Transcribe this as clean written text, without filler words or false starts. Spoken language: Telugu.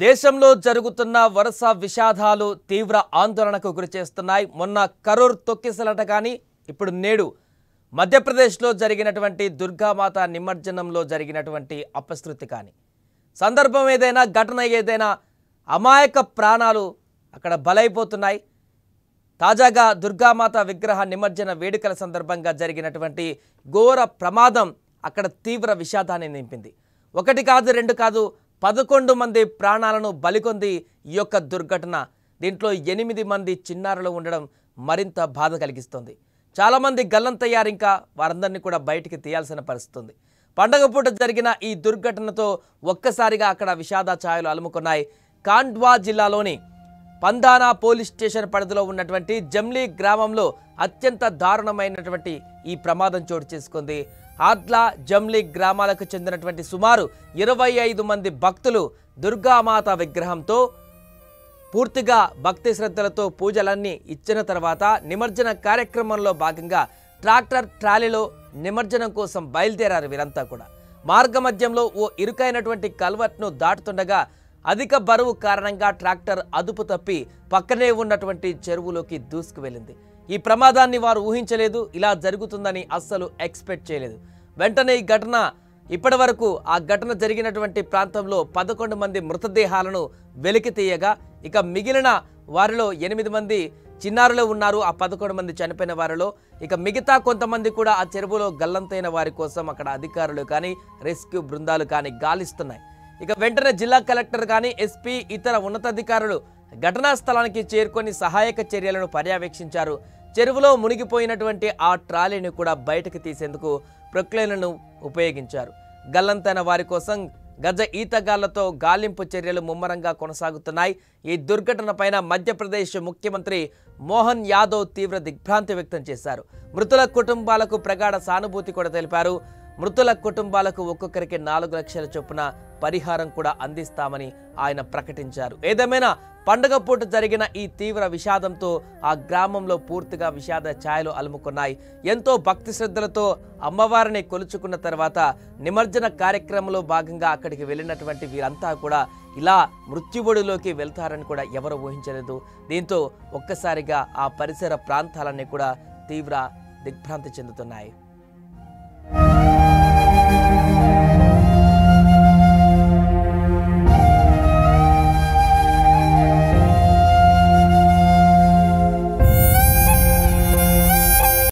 దేశంలో జరుగుతున్న వరుస విషాదాలు తీవ్ర ఆందోళనకు గురిచేస్తున్నాయి. మొన్న కరూర్ తొక్కిసలాట కానీ ఇప్పుడు నేడు మధ్యప్రదేశ్లో జరిగినటువంటి దుర్గామాత నిమజ్జనంలో జరిగినటువంటి అపశృతి కానీ సందర్భం ఏదైనా ఘటన ఏదైనా అమాయక ప్రాణాలు అక్కడ బలైపోతున్నాయి. తాజాగా దుర్గామాత విగ్రహ నిమజ్జన వేడుకల సందర్భంగా జరిగినటువంటి ఘోర ప్రమాదం అక్కడ తీవ్ర విషాదాన్ని నింపింది. ఒకటి కాదు రెండు కాదు 11 మంది ప్రాణాలను బలికొంది ఈ యొక్క దుర్ఘటన. దీంట్లో 8 మంది చిన్నారులు ఉండడం మరింత బాధ కలిగిస్తుంది. చాలామంది గల్లంతయ్యారు. ఇంకా వారందరినీ కూడా బయటికి తీయాల్సిన పరిస్థితి. పండగ పూట జరిగిన ఈ దుర్ఘటనతో ఒక్కసారిగా అక్కడ విషాద ఛాయలు అలుముకున్నాయి. ఖాండ్వా జిల్లాలోని పందానా పోలీస్ స్టేషన్ పరిధిలో ఉన్నటువంటి జమ్లీ గ్రామంలో అత్యంత దారుణమైనటువంటి ఈ ప్రమాదం చోటు చేసుకుంది. ఆద్లా జమ్లీ గ్రామాలకు చెందినటువంటి సుమారు 25 మంది భక్తులు దుర్గామాత విగ్రహంతో పూర్తిగా భక్తి శ్రద్ధలతో పూజలన్నీ ఇచ్చిన తర్వాత నిమజ్జన కార్యక్రమంలో భాగంగా ట్రాక్టర్ ట్రాలీలో నిమజ్జనం కోసం బయలుదేరారు. వీరంతా కూడా మార్గమధ్యంలో ఓ ఇరుకైనటువంటి కల్వర్ట్ను దాటుతుండగా అధిక బరువు కారణంగా ట్రాక్టర్ అదుపు తప్పి పక్కనే ఉన్నటువంటి చెరువులోకి దూసుకు వెళ్ళింది. ఈ ప్రమాదాన్ని వారు ఊహించలేదు. ఇలా జరుగుతుందని అస్సలు ఎక్స్పెక్ట్ చేయలేదు. వెంటనే ఈ ఘటన ఇప్పటి వరకు ఆ ఘటన జరిగినటువంటి ప్రాంతంలో 11 మంది మృతదేహాలను వెలికి తీయగా ఇక మిగిలిన వారిలో 8 మంది చిన్నారులు ఉన్నారు. ఆ 11 మంది చనిపోయిన వారిలో ఇక మిగతా కొంతమంది కూడా ఆ చెరువులో గల్లంతైన వారి కోసం అక్కడ అధికారులు కానీ రెస్క్యూ బృందాలు కానీ గాలిస్తున్నాయి. ఇక వెంటనే జిల్లా కలెక్టర్ కానీ ఎస్పీ ఇతర ఉన్నతాధికారులు ఘటనా స్థలానికి చేరుకొని సహాయక చర్యలను పర్యవేక్షించారు. చెరువులో మునిగిపోయినటువంటి ఆ ట్రాలీని కూడా బయటకు తీసేందుకు ప్రొక్లైన్లను ఉపయోగించారు. గల్లంతైన వారి కోసం గజ ఈతగాళ్లతో గాలింపు చర్యలు ముమ్మరంగా కొనసాగుతున్నాయి. ఈ దుర్ఘటనపైన మధ్యప్రదేశ్ ముఖ్యమంత్రి మోహన్ యాదవ్ తీవ్ర దిగ్భ్రాంతి వ్యక్తం చేశారు. మృతుల కుటుంబాలకు ప్రగాఢ సానుభూతి కూడా తెలిపారు. మృతుల కుటుంబాలకు ఒక్కొక్కరికి 4 లక్షల చొప్పున పరిహారం కూడా అందిస్తామని ఆయన ప్రకటించారు. ఏదేమైనా పండుగ పూట జరిగిన ఈ తీవ్ర విషాదంతో ఆ గ్రామంలో పూర్తిగా విషాద ఛాయలు అలుముకున్నాయి. ఎంతో భక్తి శ్రద్ధలతో అమ్మవారిని కొలుచుకున్న తర్వాత నిమజ్జన కార్యక్రమంలో భాగంగా అక్కడికి వెళ్ళినటువంటి వీరంతా కూడా ఇలా మృత్యువుడిలోకి వెళ్తారని కూడా ఎవరు ఊహించలేదు. దీంతో ఒక్కసారిగా ఆ పరిసర ప్రాంతాలన్నీ కూడా తీవ్ర దిగ్భ్రాంతి చెందుతున్నాయి.